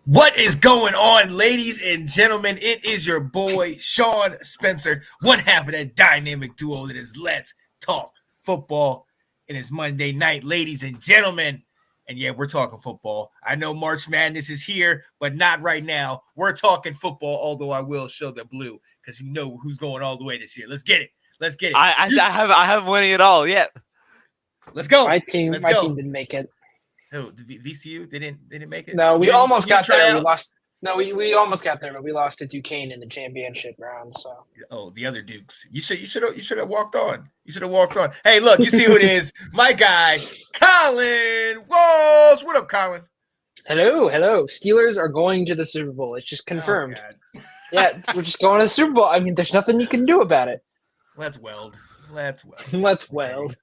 What is going on, ladies and gentlemen? It is your boy, Sean Spencer, one half of that dynamic duo that is Let's Talk Football. It is Monday night, ladies and gentlemen. And yeah, we're talking football. I know March Madness is here, but not right now. We're talking football, although I will show the blue because you know who's going all the way this year. Let's get it. Let's get it. I haven't winning it all yet. Let's go. My team didn't make it. Oh, the VCU they didn't make it. No, we almost got there. We out? lost. No, we almost got there, but we lost to Duquesne in the championship round. So the other Dukes. You should have walked on. You should have walked on. Hey, look, you see who it is? My guy, Colin Walsh. What up, Colin? Hello. Steelers are going to the Super Bowl. It's just confirmed. Oh, Yeah, we're just going to the Super Bowl. I mean, there's nothing you can do about it. Let's weld. Let's weld.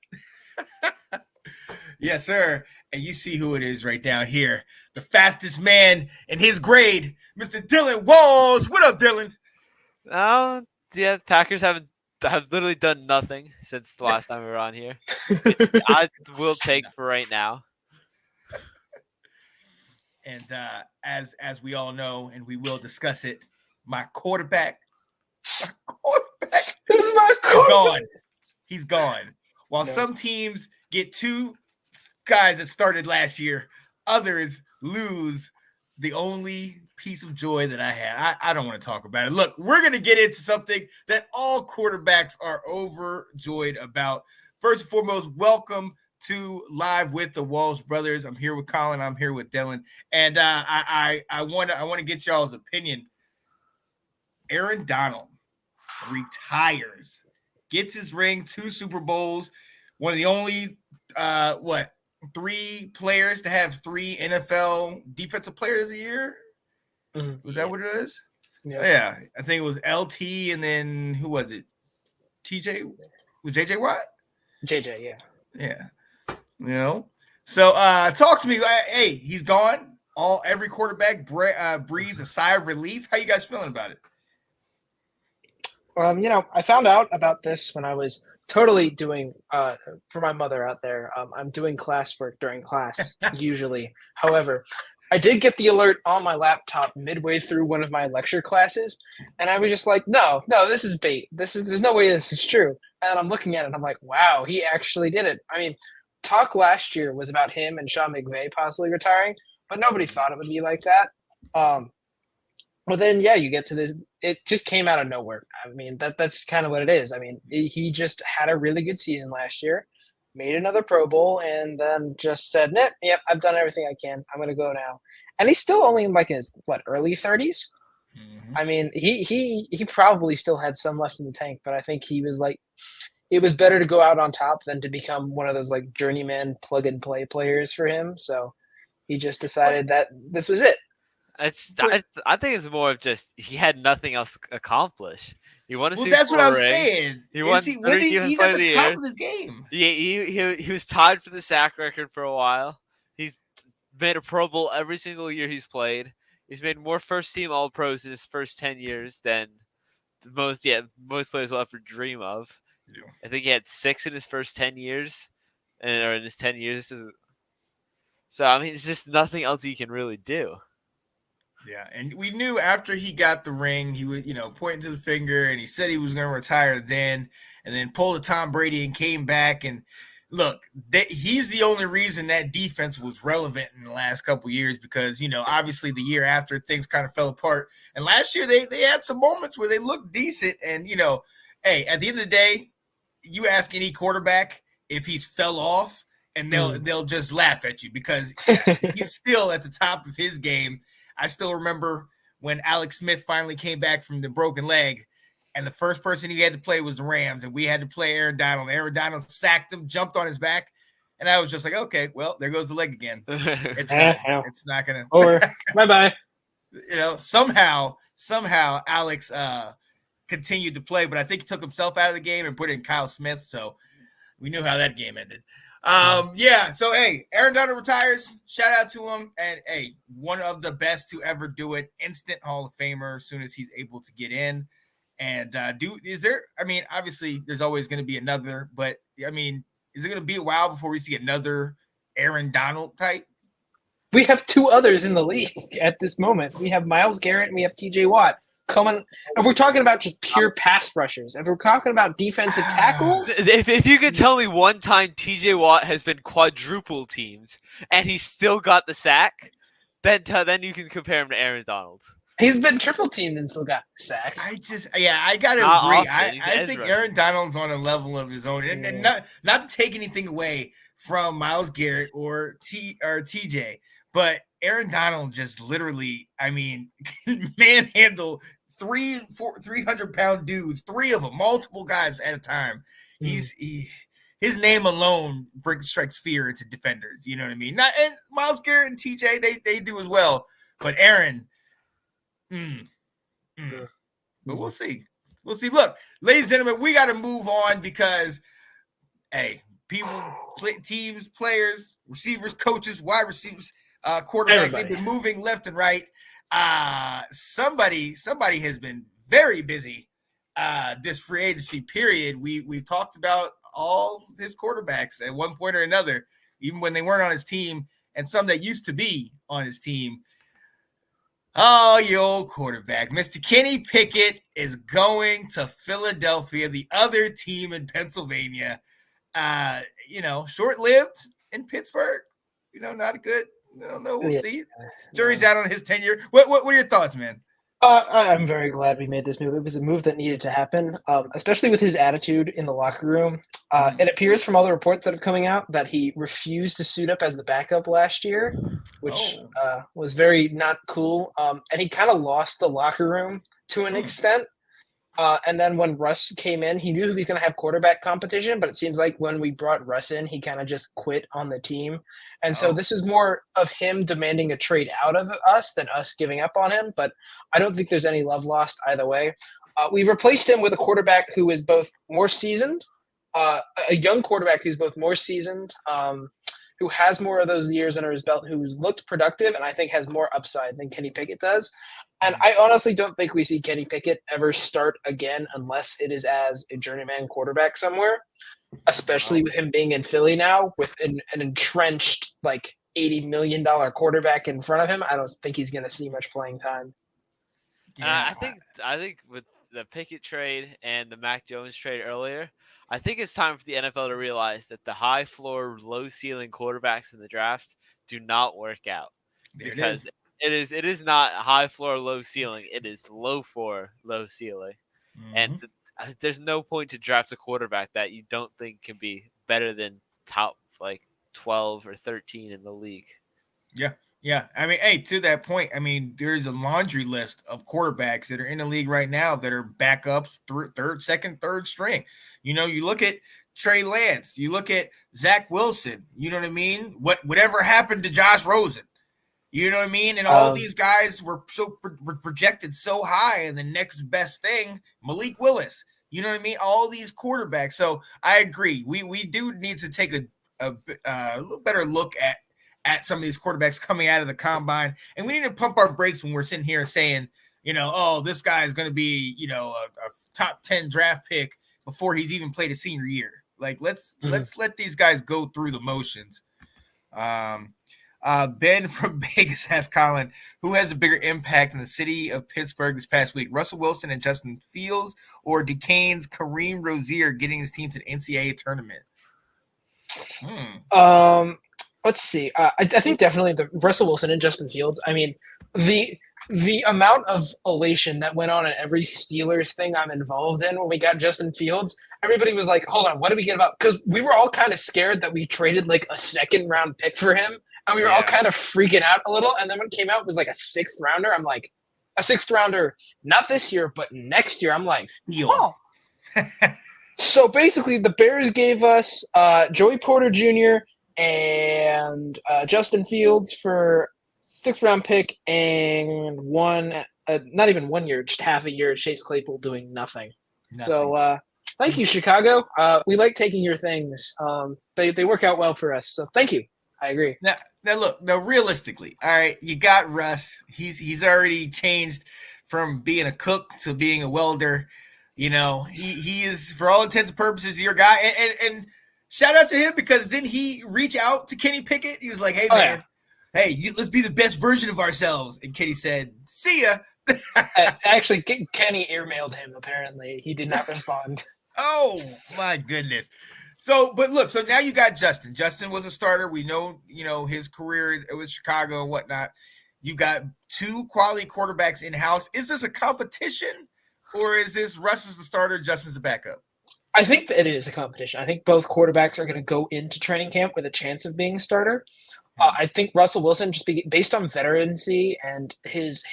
Yes, sir. And you see who it is right down here. The fastest man in his grade, Mr. Dylan Walsh. What up, Dylan? Oh, yeah, Packers have literally done nothing since the last time we were on here. I will take for right now. And as we all know, and we will discuss it, my quarterback. This is my gone. He's gone. While some teams get two guys that started last year, others lose the only piece of joy that I had. I don't want to talk about it. Look, we're going to get into something that all quarterbacks are overjoyed about. First and foremost, welcome to Live with the Walsh Brothers. I'm here with Colin. I'm here with Dylan. And I want to get y'all's opinion. Aaron Donald retires, gets his ring, 2 Super Bowls, one of the only three players to have 3 NFL Defensive Players of the Year. Was that what it is? Yeah. I think it was LT, and then who was it? TJ? Was JJ Watt? JJ, yeah. You know. So talk to me. Hey, he's gone. Every quarterback breathes a sigh of relief. How you guys feeling about it? I found out about this when I was totally doing for my mother out there. I'm doing classwork during class usually. However, I did get the alert on my laptop midway through one of my lecture classes, and I was just like, no, this is bait. There's no way this is true. And I'm looking at it, and I'm like, wow, he actually did it. I mean, talk last year was about him and Sean McVay possibly retiring, but nobody thought it would be like that. Well, then, you get to this. It just came out of nowhere. I mean, that's kind of what it is. I mean, he just had a really good season last year, made another Pro Bowl, and then just said, yep, I've done everything I can. I'm going to go now. And he's still only in his, early 30s? Mm-hmm. I mean, he probably still had some left in the tank, but I think he was it was better to go out on top than to become one of those journeyman plug-and-play players for him. So he just decided that this was it. I think it's more of just he had nothing else to accomplish. He won a Super Bowl that's what I'm saying. He won. He's at the top of his game. Yeah, he was tied for the sack record for a while. He's made a Pro Bowl every single year he's played. He's made more first-team All-Pros in his first 10 years than most players will ever dream of. Yeah. I think he had 6 in his first 10 years, or in his 10 years. So I mean, it's just nothing else he can really do. Yeah, and we knew after he got the ring, he was, pointing to the finger, and he said he was going to retire then, and then pulled a Tom Brady and came back. And look, he's the only reason that defense was relevant in the last couple of years because, obviously the year after things kind of fell apart. And last year they had some moments where they looked decent. And, hey, at the end of the day, you ask any quarterback if he's fell off, and they'll just laugh at you because he's still at the top of his game. I still remember when Alex Smith finally came back from the broken leg, and the first person he had to play was the Rams, and we had to play Aaron Donald. Aaron Donald sacked him, jumped on his back, and I was just like, okay, well, there goes the leg again. It's not gonna. Over. Bye-bye. Somehow Alex continued to play, but I think he took himself out of the game and put in Kyle Smith, so we knew how that game ended. So hey, Aaron Donald retires. Shout out to him, and hey, one of the best to ever do it. Instant Hall of Famer as soon as he's able to get in. And obviously there's always going to be another, but I mean, is it going to be a while before we see another Aaron Donald type? We have two others in the league at this moment. We have Myles Garrett and we have T.J. Watt. Coming, if we're talking about just pure pass rushers, if we're talking about defensive tackles, If you could tell me one time TJ Watt has been quadruple teamed and he still got the sack, then you can compare him to Aaron Donald. he's been triple teamed and still got the sack. I gotta Not agree. often. He's I think Ezra. Aaron Donald's on a level of his own, and not to take anything away from Myles Garrett or TJ, but Aaron Donald just literally, I mean, can manhandle 300-pound dudes, three of them, multiple guys at a time. His name alone strikes fear into defenders. You know what I mean? And Myles Garrett and TJ, they do as well, but Aaron. But we'll see. We'll see. Look, ladies and gentlemen, we got to move on because, hey, teams, players, receivers, coaches, wide receivers, quarterbacks, they've been moving left and right. Somebody has been very busy this free agency period. We've talked about all his quarterbacks at one point or another, even when they weren't on his team, and some that used to be on his team. Oh, you old quarterback. Mr. Kenny Pickett is going to Philadelphia, the other team in Pennsylvania. Short-lived in Pittsburgh. Not good. No, we'll see. Jury's out on his tenure. What are your thoughts, man? I'm very glad we made this move. It was a move that needed to happen, especially with his attitude in the locker room. It appears from all the reports that are coming out that he refused to suit up as the backup last year, which was very not cool. And he kind of lost the locker room to an extent. And then when Russ came in, he knew he was going to have quarterback competition, but it seems like when we brought Russ in, he kind of just quit on the team. And so this is more of him demanding a trade out of us than us giving up on him. But I don't think there's any love lost either way. We replaced him with a quarterback who is both more seasoned, a young quarterback who's both more seasoned, who has more of those years under his belt, who's looked productive, and I think has more upside than Kenny Pickett does. And I honestly don't think we see Kenny Pickett ever start again unless it is as a journeyman quarterback somewhere, especially with him being in Philly now with an entrenched $80 million quarterback in front of him. I don't think he's going to see much playing time. Yeah. I think with the Pickett trade and the Mac Jones trade earlier, I think it's time for the NFL to realize that the high floor, low ceiling quarterbacks in the draft do not work out because it is not high floor, low ceiling. It is low floor, low ceiling, and there's no point to draft a quarterback that you don't think can be better than top 12 or 13 in the league. Yeah. I mean, hey, to that point, I mean, there's a laundry list of quarterbacks that are in the league right now that are backups, second, third string. You look at Trey Lance, you look at Zach Wilson, you know what I mean? Whatever happened to Josh Rosen? You know what I mean? And all these guys were projected so high, and the next best thing, Malik Willis. You know what I mean? All these quarterbacks. So I agree. We do need to take a little better look at some of these quarterbacks coming out of the combine, and we need to pump our brakes when we're sitting here saying, this guy is going to be, a top 10 draft pick before he's even played a senior year. Let's let these guys go through the motions. Ben from Vegas asked Colin, who has a bigger impact in the city of Pittsburgh this past week, Russell Wilson and Justin Fields, or Duquesne's Kareem Rozier getting his team to the NCAA tournament? Let's see. I think definitely the Russell Wilson and Justin Fields. I mean, the amount of elation that went on in every Steelers thing I'm involved in when we got Justin Fields, everybody was like, hold on, what did we get about? Because we were all kind of scared that we traded a second-round pick for him, and we were all kind of freaking out a little. And then when it came out, it was a sixth rounder. I'm like, a sixth rounder, not this year, but next year. I'm like, oh. So basically, the Bears gave us Joey Porter Jr., and Justin Fields for sixth-round pick and not even 1 year, just half a year. Chase Claypool doing nothing. So thank you, Chicago. We like taking your things. They work out well for us. So thank you. I agree. Now look. Now, realistically, all right, you got Russ. He's already changed from being a cook to being a welder. He is, for all intents and purposes, your guy. And shout out to him, because didn't he reach out to Kenny Pickett? He was like, hey, man, hey, let's be the best version of ourselves. And Kenny said, see ya. Actually, Kenny airmailed him. Apparently, he did not respond. Oh my goodness. So, but look, so now you got Justin. Justin was a starter. We know, his career with Chicago and whatnot. You got two quality quarterbacks in house. Is this a competition, or is this Russ is the starter, Justin's the backup? I think that it is a competition. I think both quarterbacks are going to go into training camp with a chance of being a starter. I think Russell Wilson, just based on veterancy and his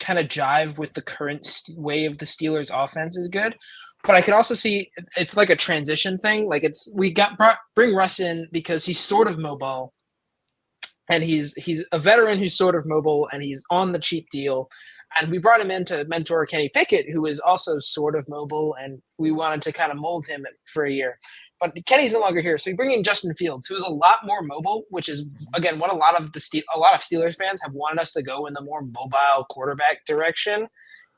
kind of jive with the current way of the Steelers' offense, is good. But I can also see it's like a transition thing. Like bring Russ in because he's sort of mobile, and he's a veteran who's sort of mobile, and he's on the cheap deal. And we brought him in to mentor Kenny Pickett, who is also sort of mobile, and we wanted to kind of mold him for a year. But Kenny's no longer here, so we bring in Justin Fields, who is a lot more mobile, which is again what a lot of Steelers fans have wanted us to go in the more mobile quarterback direction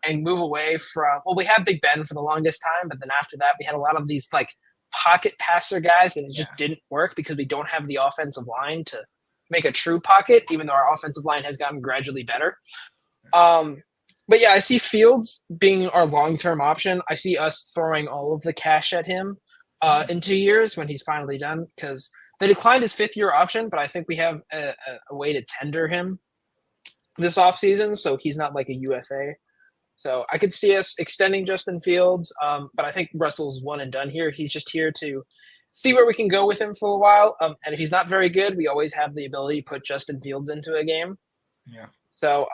and move away from. Well, we had Big Ben for the longest time, but then after that, we had a lot of these like pocket passer guys, and it just didn't work because we don't have the offensive line to make a true pocket, even though our offensive line has gotten gradually better. But yeah, I see Fields being our long-term option. I see us throwing all of the cash at him in 2 years when he's finally done, because they declined his fifth-year option, but I think we have a way to tender him this offseason, so he's not like a UFA. So I could see us extending Justin Fields, but I think Russell's one and done here. He's just here to see where we can go with him for a while. And if he's not very good, we always have the ability to put Justin Fields into a game. Yeah. So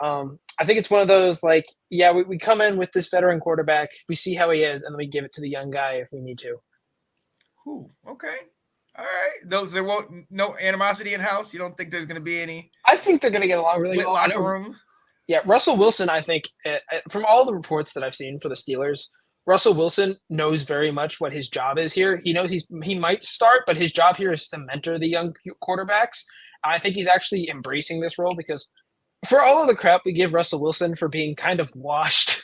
I think it's one of those like, yeah, we come in with this veteran quarterback, we see how he is, and then we give it to the young guy if we need to. Ooh, okay. All right. There won't no animosity in house. You don't think there's going to be any? I think they're going to get along really well. Locker room. Yeah, Russell Wilson. I think from all the reports that I've seen for the Steelers, Russell Wilson knows very much what his job is here. He knows he might start, but his job here is to mentor the young quarterbacks. And I think he's actually embracing this role because for all of the crap we give Russell Wilson for being kind of washed,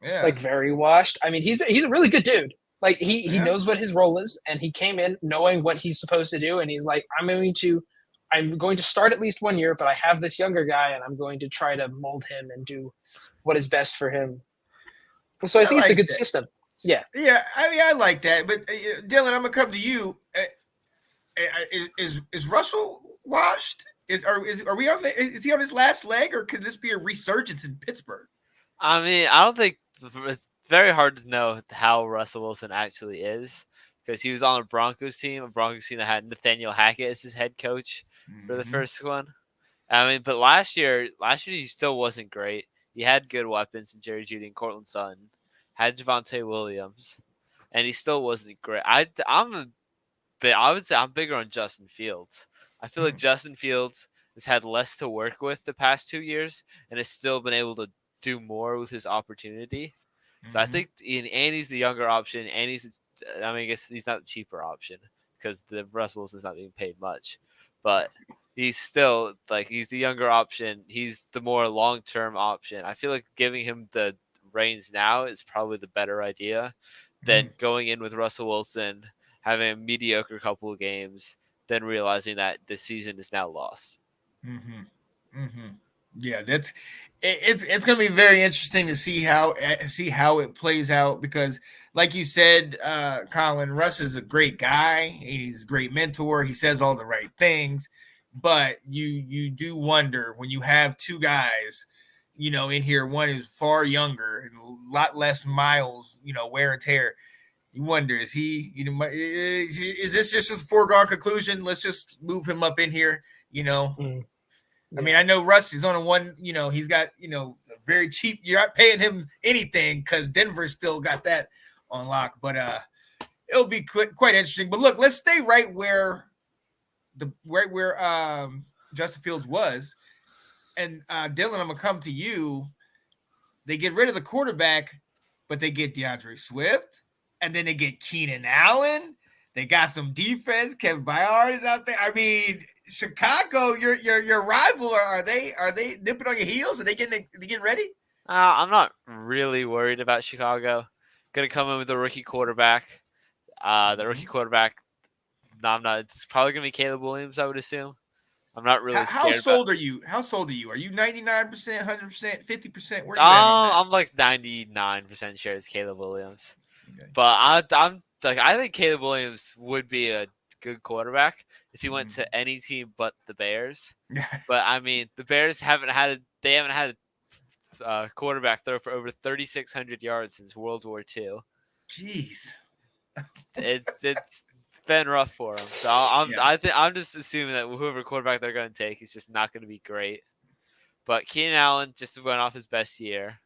like very washed. I mean, he's a really good dude. Like he knows what his role is, and he came in knowing what he's supposed to do, and he's like, I'm going to start at least 1 year, but I have this younger guy, and I'm going to try to mold him and do what is best for him. So I think it's a good system. Yeah. Yeah, I like that. But Dylan, I'm gonna come to you. Is Russell washed? Is he on his last leg, or could this be a resurgence in Pittsburgh? I mean, I don't think it's very hard to know how Russell Wilson actually is because he was on a Broncos team that had Nathaniel Hackett as his head coach for the first one. I mean, but last year he still wasn't great. He had good weapons in Jerry Jeudy and Cortland Sutton, had Javonte Williams, and he still wasn't great. I would say I'm bigger on Justin Fields. I feel like Justin Fields has had less to work with the past 2 years and has still been able to do more with his opportunity. So I think he's the younger option, and I guess he's not the cheaper option because the Russell Wilson's not being paid much, but he's still he's the younger option. He's the more long-term option. I feel like giving him the reins now is probably the better idea than going in with Russell Wilson, having a mediocre couple of games, then realizing that the season is now lost. Yeah, it's going to be very interesting to see how it plays out because, like you said, Colin, Russ is a great guy. He's a great mentor. He says all the right things, but you do wonder when you have two guys, in here. One is far younger and a lot less miles, wear and tear. You wonder, is is this just a foregone conclusion? Let's just move him up in here, I mean, I know Russ is on a one, he's got, very cheap. You're not paying him anything because Denver still got that on lock. But it'll be quite interesting. But look, let's stay right where Justin Fields was. And Dylan, I'm gonna come to you. They get rid of the quarterback, but they get DeAndre Swift, and then they get Keenan Allen. They got some defense. Kevin Byard is out there. I mean, Chicago, your rival, are they nipping on your heels? Are they getting ready? I'm not really worried about Chicago. Gonna come in with a rookie quarterback. The rookie quarterback, no, I'm not. It's probably gonna be Caleb Williams, I would assume. I'm not really How scared sold are you? How sold are you? Are you 99%, 100%, 50%? Where are you at on that? I'm like 99% sure it's Caleb Williams. Okay. But I'm like, I think Caleb Williams would be a good quarterback if he went to any team but the Bears. But I mean, the Bears haven't had a quarterback throw for over 3,600 yards since World War II. Jeez. It's been rough for him. So I'm just assuming that whoever quarterback they're going to take is just not going to be great. But Keenan Allen just went off his best year.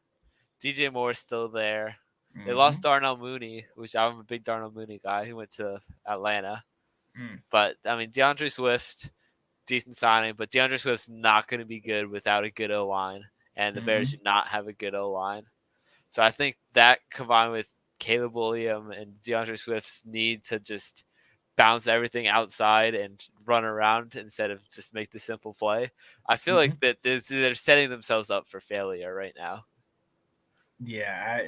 DJ Moore's still there. They lost Darnell Mooney, which I'm a big Darnell Mooney guy. He went to Atlanta. But I mean, DeAndre Swift, decent signing, but DeAndre Swift's not going to be good without a good O-line, and the Bears do not have a good O-line. So I think that combined with Caleb Williams and DeAndre Swift's need to just bounce everything outside and run around instead of just make the simple play, I feel like that they're setting themselves up for failure right now. Yeah,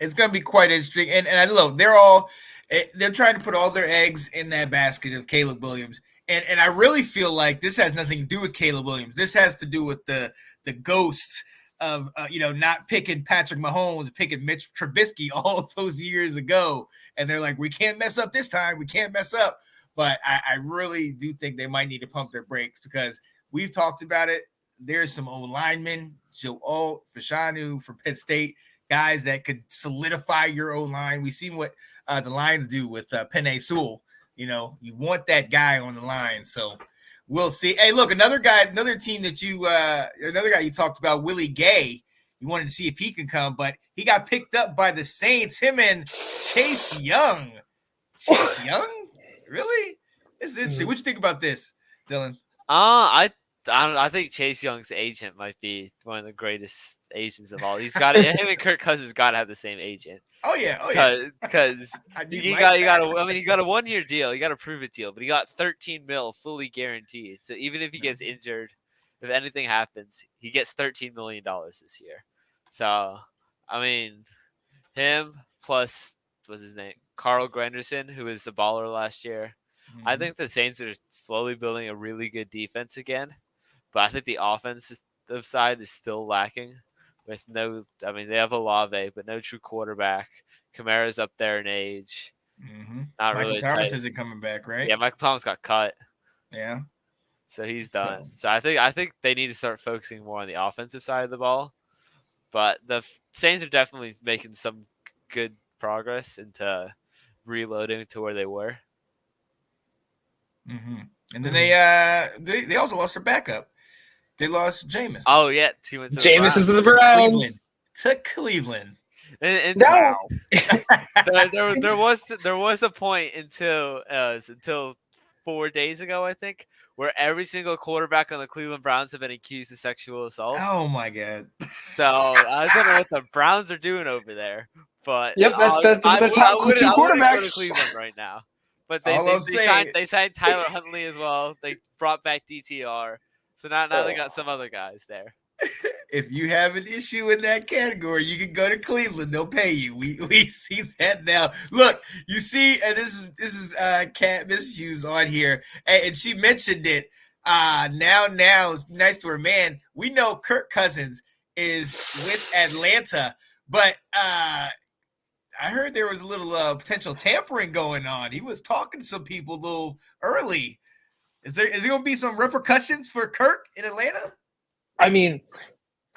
it's going to be quite interesting. And I love they're trying to put all their eggs in that basket of Caleb Williams. And I really feel like this has nothing to do with Caleb Williams. This has to do with the ghosts of not picking Patrick Mahomes, picking Mitch Trubisky all those years ago. And they're like, we can't mess up this time. We can't mess up. But I really do think they might need to pump their brakes because we've talked about it. There's some old linemen, Joe Alt, Fashanu from Penn State, guys that could solidify your own line. We've seen what the Lions do with Penei Sewell. You want that guy on the line. So we'll see. Hey, look, another guy you talked about, Willie Gay. You wanted to see if he can come, but he got picked up by the Saints, him and Chase Young. Chase Young? Really? It's interesting. What you think about this, Dylan? I think Chase Young's agent might be one of the greatest agents of all. He's got him and Kirk Cousins got to have the same agent. Oh yeah, because he got a 1-year deal. He got a prove it deal, but he got $13 million fully guaranteed. So even if he gets injured, if anything happens, he gets $13 million this year. So I mean, him plus what's his name, Carl Granderson, who was the baller last year. I think the Saints are slowly building a really good defense again. But I think the offensive side is still lacking with they have Olave, but no true quarterback. Kamara's up there in age. Not Michael really. Thomas isn't coming back, right? Yeah, Michael Thomas got cut. Yeah. So he's done. So I think they need to start focusing more on the offensive side of the ball. But the Saints are definitely making some good progress into reloading to where they were. And then they also lost their backup. They lost Jameis. Oh yeah, Jameis is to the Browns. To Cleveland. And No. there was a point until 4 days ago, I think, where every single quarterback on the Cleveland Browns have been accused of sexual assault. Oh my god! So I don't know what the Browns are doing over there, but yep, that's their top two quarterbacks. Go to Cleveland right now. But they signed Tyler Huntley as well. They brought back DTR. So now they got some other guys there. If you have an issue in that category, you can go to Cleveland. They'll pay you. We see that now. Look, you see, and this is Kat Miss Hughes on here, and she mentioned it. Now it's nice to her, man. We know Kirk Cousins is with Atlanta, but I heard there was a little potential tampering going on. He was talking to some people a little early. Is there going to be some repercussions for Kirk in Atlanta? I mean,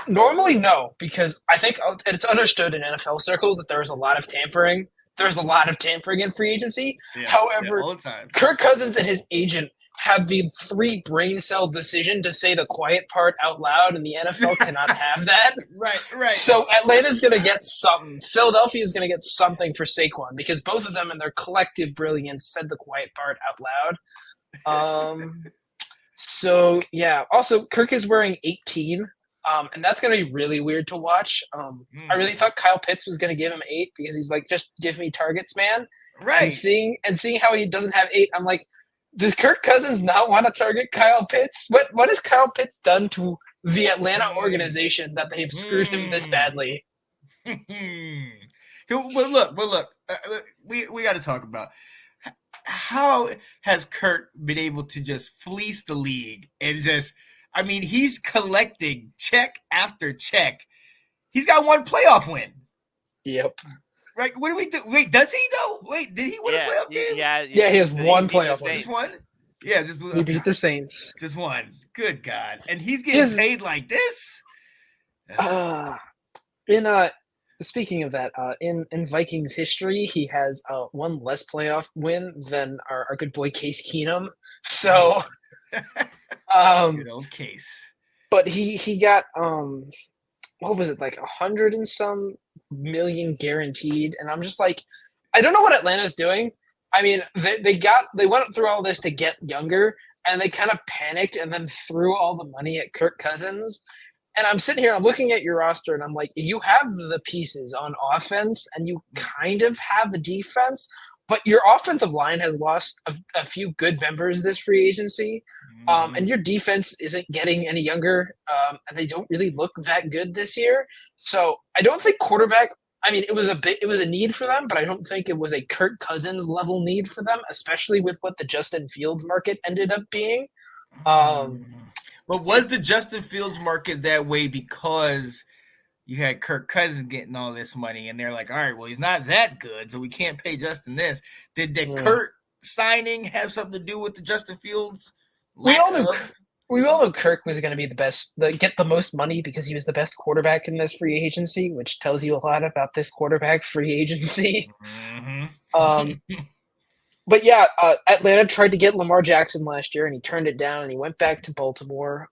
normally no, because I think it's understood in NFL circles that there is a lot of tampering. There's a lot of tampering in free agency. Yeah, however, all the time. Kirk Cousins and his agent have the free brain cell decision to say the quiet part out loud, and the NFL cannot have that. Right. So Atlanta's going to get something. Philadelphia is going to get something for Saquon because both of them in their collective brilliance said the quiet part out loud. So, yeah. Also, Kirk is wearing 18, and that's going to be really weird to watch. I really thought Kyle Pitts was going to give him 8 because he's like, just give me targets, man. Right. And seeing how he doesn't have 8, I'm like, does Kirk Cousins not want to target Kyle Pitts? What has Kyle Pitts done to the Atlanta organization that they've screwed him this badly? But look, we got to talk about how has Kirk been able to just fleece the league and just? I mean, he's collecting check after check. He's got one playoff win. Yep. Right? What do we do? Wait, does he though? Wait, did he win a playoff game? Yeah, he has one playoff win. Just one? Yeah, just He beat the Saints. Just one. Good God. And he's getting paid like this? Speaking of that, in Vikings history, he has one less playoff win than our good boy Case Keenum. So good old Case. But he got what was it, like 100 and some million guaranteed, and I'm just like, I don't know what Atlanta's doing. I mean, they went through all this to get younger, and they kind of panicked and then threw all the money at Kirk Cousins. And I'm sitting here, I'm looking at your roster, and I'm like, you have the pieces on offense, and you kind of have the defense, but your offensive line has lost a few good members this free agency, and your defense isn't getting any younger, and they don't really look that good this year. So I don't think quarterback. I mean, it was a need for them, but I don't think it was a Kirk Cousins level need for them, especially with what the Justin Fields market ended up being. But was the Justin Fields market that way because you had Kirk Cousins getting all this money, and they're like, all right, well, he's not that good, so we can't pay Justin this. Did the Kirk signing have something to do with the Justin Fields? We all knew Kirk was going to be the best, get the most money because he was the best quarterback in this free agency, which tells you a lot about this quarterback free agency. But yeah, Atlanta tried to get Lamar Jackson last year, and he turned it down, and he went back to Baltimore.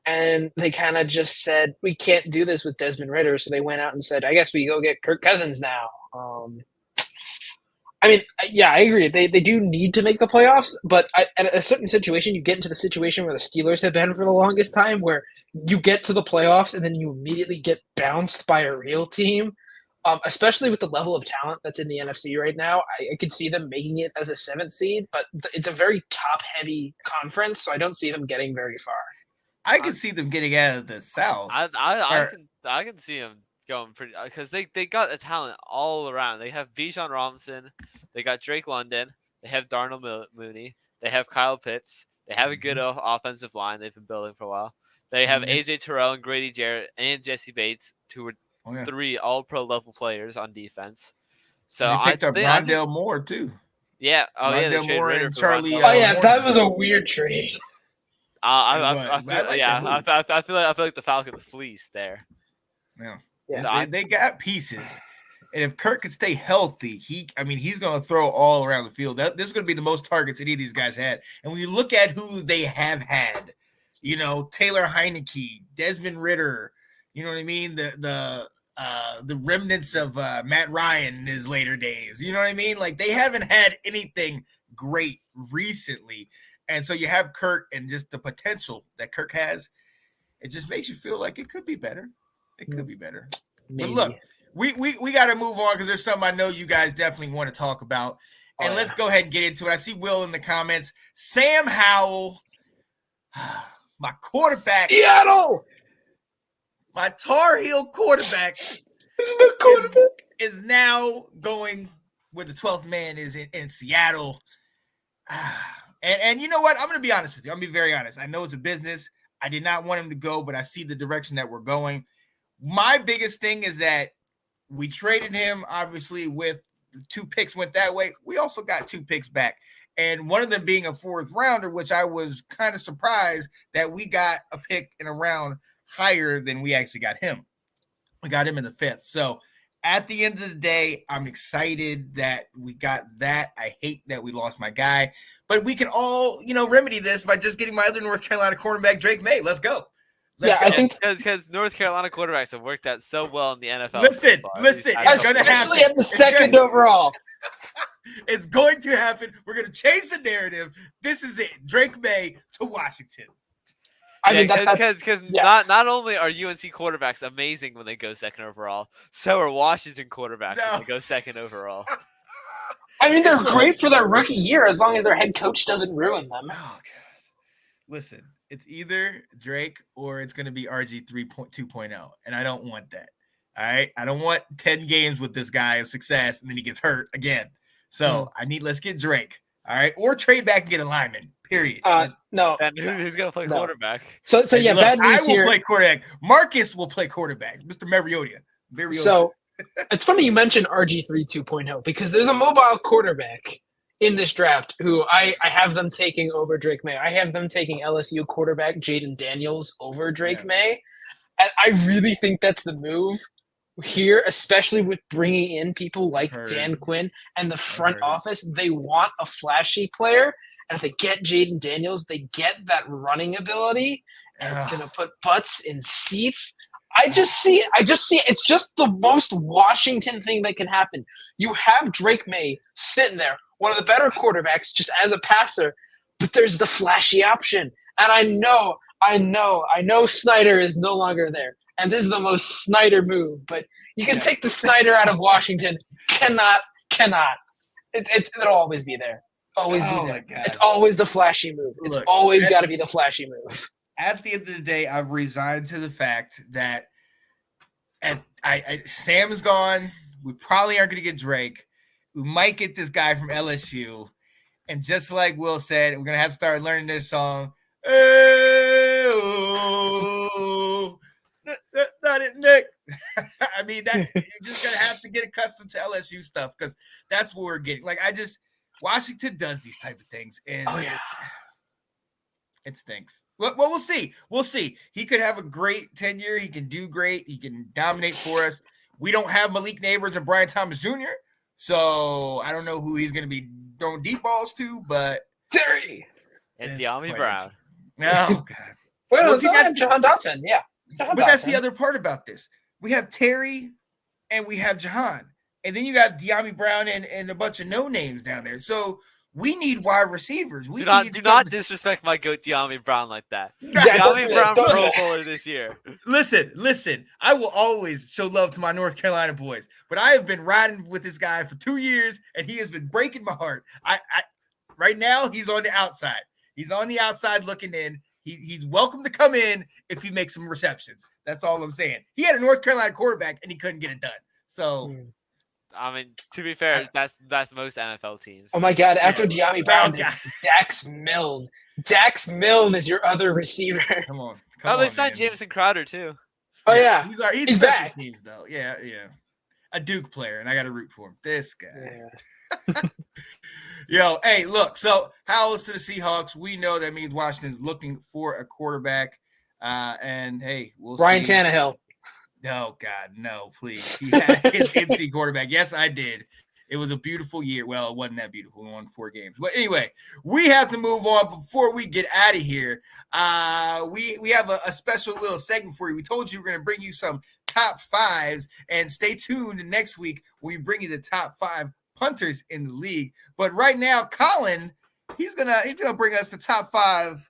And they kind of just said, we can't do this with Desmond Ridder. So they went out and said, I guess we go get Kirk Cousins now. I mean, yeah, I agree. They do need to make the playoffs, but at a certain situation, you get into the situation where the Steelers have been for the longest time, where you get to the playoffs and then you immediately get bounced by a real team. Especially with the level of talent that's in the NFC right now, I could see them making it as a 7th seed, but it's a very top-heavy conference, so I don't see them getting very far. I can see them getting out of the South. I can see them going pretty, because they got a talent all around. They have Bijan Robinson, they got Drake London, they have Darnell Mooney, they have Kyle Pitts, they have a good offensive line they've been building for a while. They have AJ Terrell and Grady Jarrett and Jesse Bates, who were 3 all-pro level players on defense. So they picked up Rondell Moore too. Yeah. Rondell Moore and Charlie. That was a weird trade. I feel like the Falcons fleeced there. Yeah. So they got pieces, and if Kirk can stay healthy, he's going to throw all around the field. This is going to be the most targets any of these guys had. And when you look at who they have had, Taylor Heineke, Desmond Ridder. You know what I mean? The remnants of Matt Ryan in his later days. You know what I mean? Like, they haven't had anything great recently. And so you have Kirk, and just the potential that Kirk has, it just makes you feel like it could be better. It could be better. Maybe. But look, we got to move on because there's something I know you guys definitely want to talk about. And let's go ahead and get into it. I see Will in the comments. Sam Howell, my quarterback. Seattle! My Tar Heel quarterback is now going where the 12th man is in Seattle. And you know what? I'm going to be honest with you. I'm going to be very honest. I know it's a business. I did not want him to go, but I see the direction that we're going. My biggest thing is that we traded him, obviously, with 2 picks went that way. We also got 2 picks back. And one of them being a 4th rounder, which I was kind of surprised that we got a pick in a round higher than we actually got him. We got him in the 5th. So at the end of the day, I'm excited that we got that. I hate that we lost my guy, but we can all, remedy this by just getting my other North Carolina cornerback, Drake May. Let's go. I think because North Carolina quarterbacks have worked out so well in the NFL. Listen, it's going to happen. Especially at the 2nd overall. It's going to happen. We're going to change the narrative. This is it. Drake May to Washington. Not only are UNC quarterbacks amazing when they go 2nd overall, so are Washington quarterbacks when they go 2nd overall. I mean, they're great for their rookie year as long as their head coach doesn't ruin them. Oh, God. Listen, it's either Drake or it's going to be RG 2.0, and I don't want that. All right? I don't want 10 games with this guy of success, and then he gets hurt again. So let's get Drake. All right, or trade back and get a lineman. Period. No. And who's going to play quarterback? So yeah, bad news I will here. play quarterback. Marcus will play quarterback. Mr. Mariota. So it's funny you mentioned RG3 2.0 because there's a mobile quarterback in this draft who I have them taking over Drake May. I have them taking LSU quarterback Jaden Daniels over Drake May. And I really think that's the move here, especially with bringing in people like Dan Quinn and the front office. They want a flashy player. And if they get Jaden Daniels, they get that running ability. And it's going to put butts in seats. I just see it. It's just the most Washington thing that can happen. You have Drake May sitting there, one of the better quarterbacks just as a passer, but there's the flashy option. And I know Snyder is no longer there. And this is the most Snyder move, but you can take the Snyder out of Washington. Cannot. It'll always be there. Always be there. It's always the flashy move. It's always got to be the flashy move. At the end of the day, I've resigned to the fact that Sam is gone. We probably aren't going to get Drake. We might get this guy from LSU. And just like Will said, we're going to have to start learning this song. Oh, not it, Nick. I mean, you're just going to have to get accustomed to LSU stuff because that's what we're getting. Washington does these types of things. And it stinks. Well, we'll see. We'll see. He could have a great tenure. He can do great. He can dominate for us. We don't have Malik Neighbors and Brian Thomas Jr., so I don't know who he's going to be throwing deep balls to, but Terry and De'Ami Brown. Oh, God. Well, that's Jahan Dotson. Yeah. But that's the other part about this. We have Terry and we have Jahan. And then you got De'Ami Brown and a bunch of no-names down there. So we need wide receivers. Do not disrespect my goat De'Ami Brown like that. De'Ami Brown Pro Bowler this year. Listen. I will always show love to my North Carolina boys. But I have been riding with this guy for 2 years, and he has been breaking my heart. Right now, he's on the outside. He's on the outside looking in. He's welcome to come in if he makes some receptions. That's all I'm saying. He had a North Carolina quarterback, and he couldn't get it done. So, I mean, to be fair, that's most NFL teams. Oh, my God. After De'Ami Brown, Dax Milne. Dax Milne is your other receiver. Come on. They signed Jamison Crowder, too. Oh, yeah. He's back. Teams, though. Yeah. A Duke player, and I got to root for him. This guy. Yeah. Yo, hey, look. So, howls to the Seahawks. We know that means Washington's looking for a quarterback. And, hey, we'll see. Ryan Tannehill. No, God, no, please. He had his MC quarterback. Yes, I did. It was a beautiful year. Well, it wasn't that beautiful. We won 4 games. But anyway, we have to move on before we get out of here. We have a special little segment for you. We told you we're going to bring you some top 5s, and stay tuned next week when we bring you the top 5 punters in the league. But right now, Colin, he's gonna bring us the top 5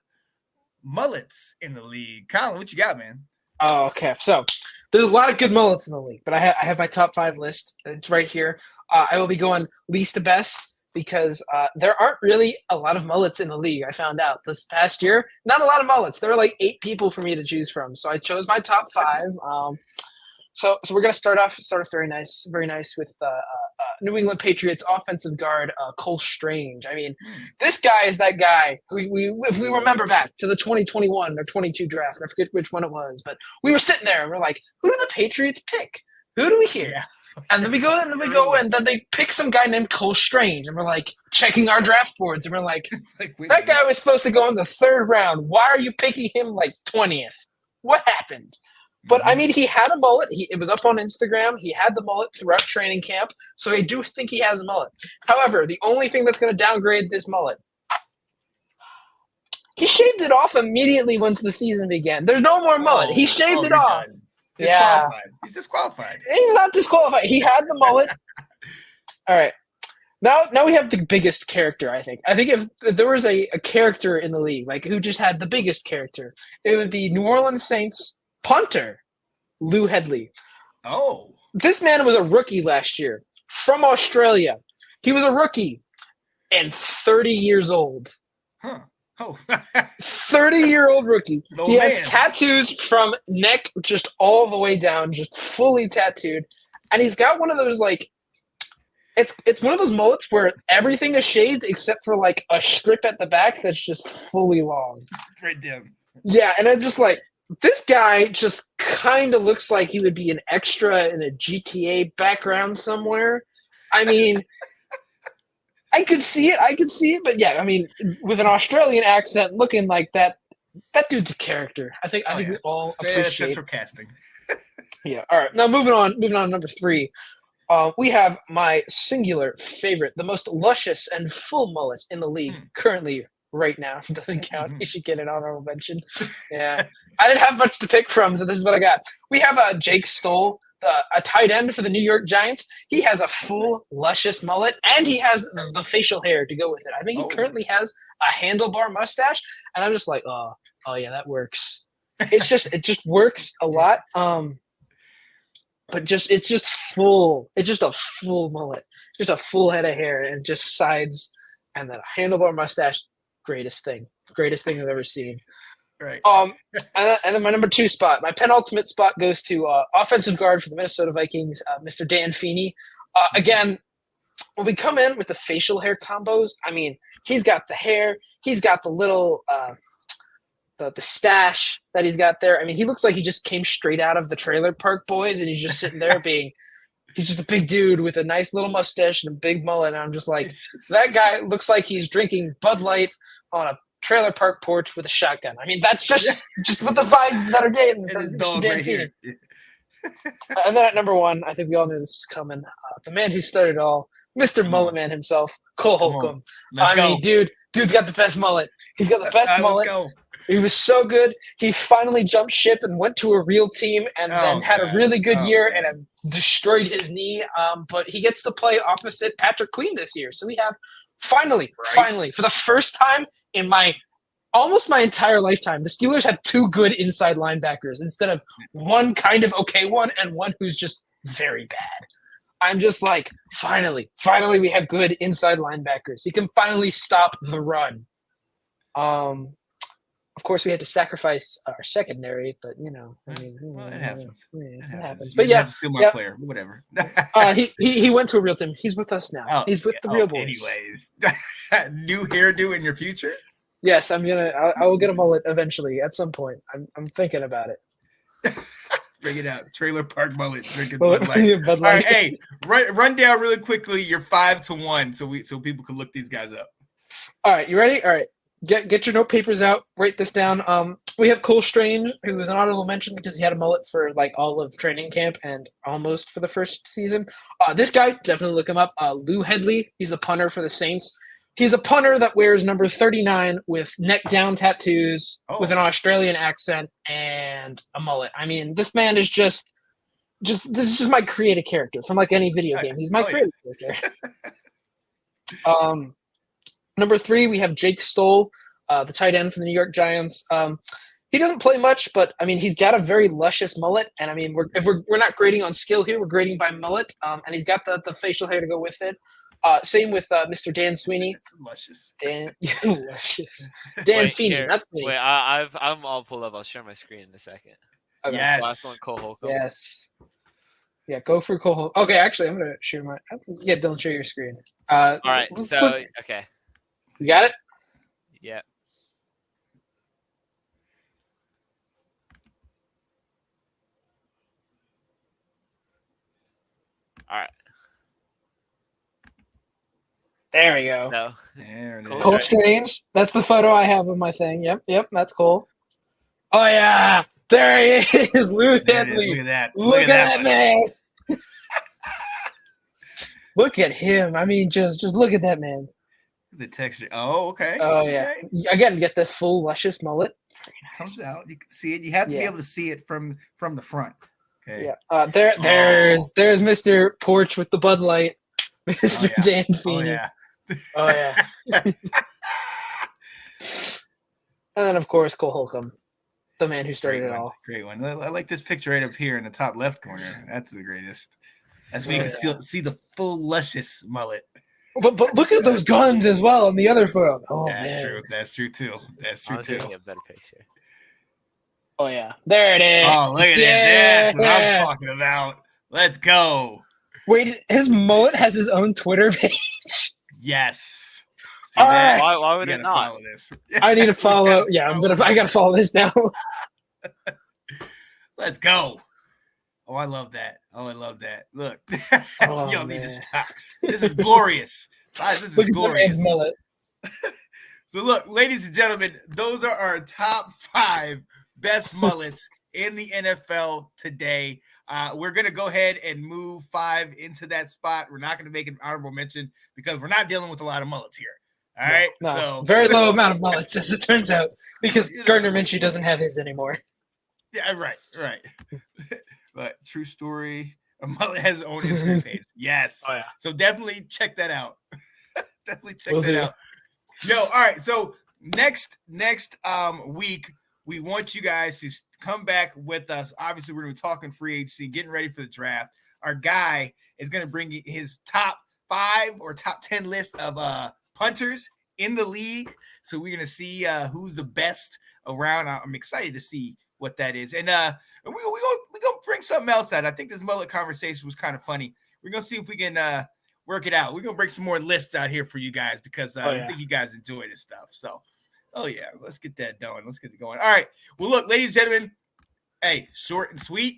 mullets in the league. Colin, what you got, man? Oh, okay. So there's a lot of good mullets in the league, but I have my top 5 list. It's right here. I will be going least to best because there aren't really a lot of mullets in the league. I found out this past year, not a lot of mullets. There were like 8 people for me to choose from, so I chose my top 5. So we're gonna start off very nice with New England Patriots offensive guard Cole Strange. I mean, this guy is that guy. If we remember back to the 2021 or 22 draft, I forget which one it was, but we were sitting there and we're like, who do the Patriots pick? Who do we hear? Yeah. And then we go and then they pick some guy named Cole Strange, and we're like checking our draft boards, and we're like that guy was supposed to go in the 3rd round. Why are you picking him like 20th? What happened? But, I mean, he had a mullet. It was up on Instagram. He had the mullet throughout training camp, so I do think he has a mullet. However, the only thing that's going to downgrade this mullet, he shaved it off immediately once the season began. There's no more mullet. He shaved it off. Yeah. He's disqualified. He's not disqualified. He had the mullet. All right. Now we have the biggest character, I think. I think if there was a character in the league, like who just had the biggest character, it would be New Orleans Saints punter Lou Hedley. Oh. This man was a rookie last year from Australia. He was a rookie and 30 years old. Huh. Oh. 30-year-old rookie. He has tattoos from neck just all the way down, just fully tattooed. And he's got one of those, like, It's one of those mullets where everything is shaved except for like a strip at the back that's just fully long. Right there. Yeah, and I'm just like, this guy just kind of looks like he would be an extra in a GTA background somewhere. I mean, I could see it, but yeah, I mean, with an Australian accent looking like that dude's a character. I think we all appreciate. Central casting. Yeah. All right. Now moving on to number 3. We have my singular favorite, the most luscious and full mullet in the league currently right now. Doesn't count. You should get an honorable mention. Yeah. I didn't have much to pick from, so this is what I got. We have Jake Stoll, a tight end for the New York Giants. He has a full, luscious mullet, and he has the facial hair to go with it. I think he currently has a handlebar mustache, and I'm just like, oh yeah, that works. It just works a lot. But it's just full. It's just a full mullet, just a full head of hair, and just sides, and then a handlebar mustache. Greatest thing I've ever seen. Right. And then my number 2 spot, my penultimate spot, goes to offensive guard for the Minnesota Vikings, Mr. Dan Feeney. Again, when we come in with the facial hair combos, I mean, he's got the hair, he's got the little the stash that he's got there. I mean, he looks like he just came straight out of the Trailer Park Boys, and he's just sitting there he's just a big dude with a nice little mustache and a big mullet. And I'm just like, that guy looks like he's drinking Bud Light on a trailer park porch with a shotgun. I mean, that's just what the vibes that are getting from Mr. Dan Feeney. And then at number 1, I think we all knew this was coming. The man who started it all, Mr. Mullet Man himself, Cole Holcomb. I mean, dude's got the best mullet. He's got the best mullet. He was so good. He finally jumped ship and went to a real team, and then had a really good year and destroyed his knee. But he gets to play opposite Patrick Queen this year. So we have finally, for the first time in almost my entire lifetime, the Steelers have 2 good inside linebackers instead of one kind of okay one and one who's just very bad. I'm just like, finally we have good inside linebackers. We can finally stop the run. Of course, we had to sacrifice our secondary, but I mean, it happens. It happens. But yeah, steal my player, whatever. he went to a real team. He's with us now. He's with the real boys. Anyways, new hairdo in your future? Yes, I will get a mullet eventually at some point. I'm thinking about it. Bring it out, Trailer Park mullet, drinking Bud Light. All right, hey, run down really quickly. You're 5-1, so people can look these guys up. All right, you ready? All right. Get your note papers out. Write this down. We have Cole Strange, who was an honorable mention because he had a mullet for like all of training camp and almost for the first season. This guy, definitely look him up. Lou Headley, he's a punter for the Saints. He's a punter that wears number 39 with neck down tattoos, with an Australian accent and a mullet. I mean, this man is just this is just my creative character from like any video game. He's my creative character. Number 3, we have Jake Stoll, the tight end from the New York Giants. He doesn't play much, but I mean, he's got a very luscious mullet. And I mean, we're not grading on skill here; we're grading by mullet. And he's got the facial hair to go with it. Same with Mr. Dan Sweeney. Luscious. Luscious. Dan Feeney. That's me. Wait, I'm all pulled up. I'll share my screen in a second. Okay. Yes. Last one, Cole Holcomb. Yes. Yeah, go for Cole Holcomb. Okay, actually, I'm gonna share my. Yeah, don't share your screen. All right. So okay. You got it? Yeah. All right. There we go. No. There it Cole is. Cole Strange. That's the photo I have of my thing. Yep, that's cool. Oh yeah, there he is, Lou Headley. Look at that. Look at that man. Look at him. I mean, just look at that man. The texture. Oh, okay. Oh yeah. Okay. Again, get the full luscious mullet. Comes out. You can see it. You have to be able to see it from the front. Okay. Yeah. There's Mr. Porch with the Bud Light, Mr. Dan Feeney. Oh yeah. And then of course Cole Holcomb, the man who started it all. Great one. I like this picture right up here in the top left corner. That's the greatest. That's where you can see the full luscious mullet. But look at those guns as well in the other photo. Oh, That's man. true. That's true too. I'm taking a better picture. Oh yeah, there it is. Oh, look at that. That's what I'm talking about. Let's go. Wait, his mullet has his own Twitter page. Yes. See All that? right. Why would You it gotta not? follow this. I need to We follow. gotta Yeah, follow I gotta this. follow this now. Let's go. Oh, I love that. Oh, I love that. Look, Oh, y'all need to man. stop. This is glorious. Guys, this is Look at the glorious. man's mullet. So, look, ladies and gentlemen, those are our top 5 best mullets in the NFL today. We're going to go ahead and move 5 into that spot. We're not going to make an honorable mention because we're not dealing with a lot of mullets here. All right. No, So, very low amount of mullets, as it turns out, because Gardner Minshew doesn't have his anymore. yeah, right. But true story. A mullet has his own Instagram page. Yes. Oh, yeah. So, definitely check that out. Definitely check Will that do. out. Yo, all right. So next week, we want you guys to come back with us. Obviously, we're going to be talking free agency, getting ready for the draft. Our guy is going to bring his top 5 or top 10 list of punters in the league. So we're going to see who's the best around. I'm excited to see what that is. And we're gonna bring something else out. I think this mullet conversation was kind of funny. We're going to see if we can work it out. We're gonna bring some more lists out here for you guys because I think you guys enjoy this stuff. So, let's get that done. Let's get it going. All right. Well, look, ladies and gentlemen, hey, short and sweet.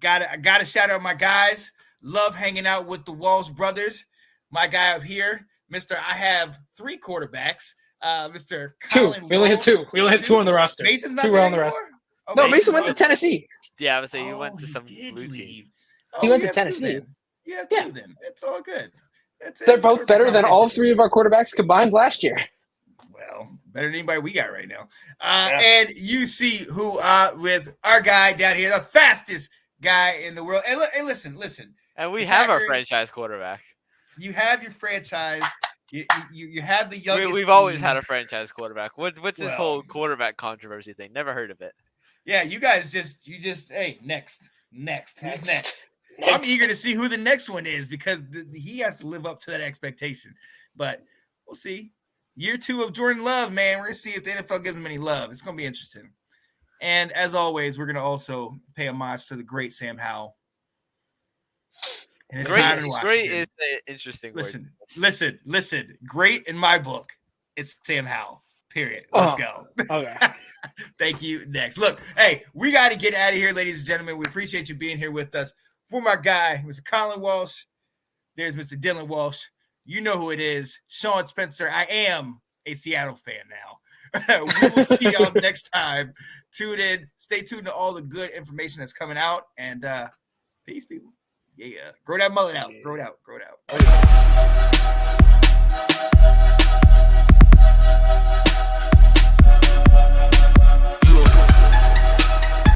I gotta shout out my guys. Love hanging out with the Walsh Brothers. My guy up here, Mr. I have 3 quarterbacks. Mr. 2. Colin We only had Walsh. 2. We only had 2 on the roster. Mason's not 2 there were on the anymore? roster. Oh, No, Mason went to Tennessee. Yeah, I would say he went Oh, to he some did blue team. leave. He Oh, went you to have 2 Tennessee. then. You have 2 then. It's all good. That's it. They're both better than Quarterback all 3 of our quarterbacks combined last year. Well, better than anybody we got right now. And you see who with our guy down here, the fastest guy in the world. And listen. And we The have our Packers- franchise quarterback. You have your franchise. You have the youngest. We've always team. had a franchise quarterback. What's this Well- whole quarterback controversy thing? Never heard of it. Yeah, you guys just hey, next. Who's next? I'm eager to see who the next one is because he has to live up to that expectation. But we'll see. Year 2 of Jordan Love, man. We're going to see if the NFL gives him any love. It's going to be interesting. And as always, we're going to also pay homage to the great Sam Howell. And his time in Great Washington. is an interesting word. Listen. Great in my book. It's Sam Howell. Period. Let's go. Okay. Thank you. Next. Look, hey, we got to get out of here, ladies and gentlemen. We appreciate you being here with us. For my guy, Mr. Colin Walsh, there's Mr. Dylan Walsh. You know who it is. Sean Spencer. I am a Seattle fan now. We will see y'all next time. Tune in. Stay tuned to all the good information that's coming out. And peace, people. Yeah. Grow that mullet out. Grow it out.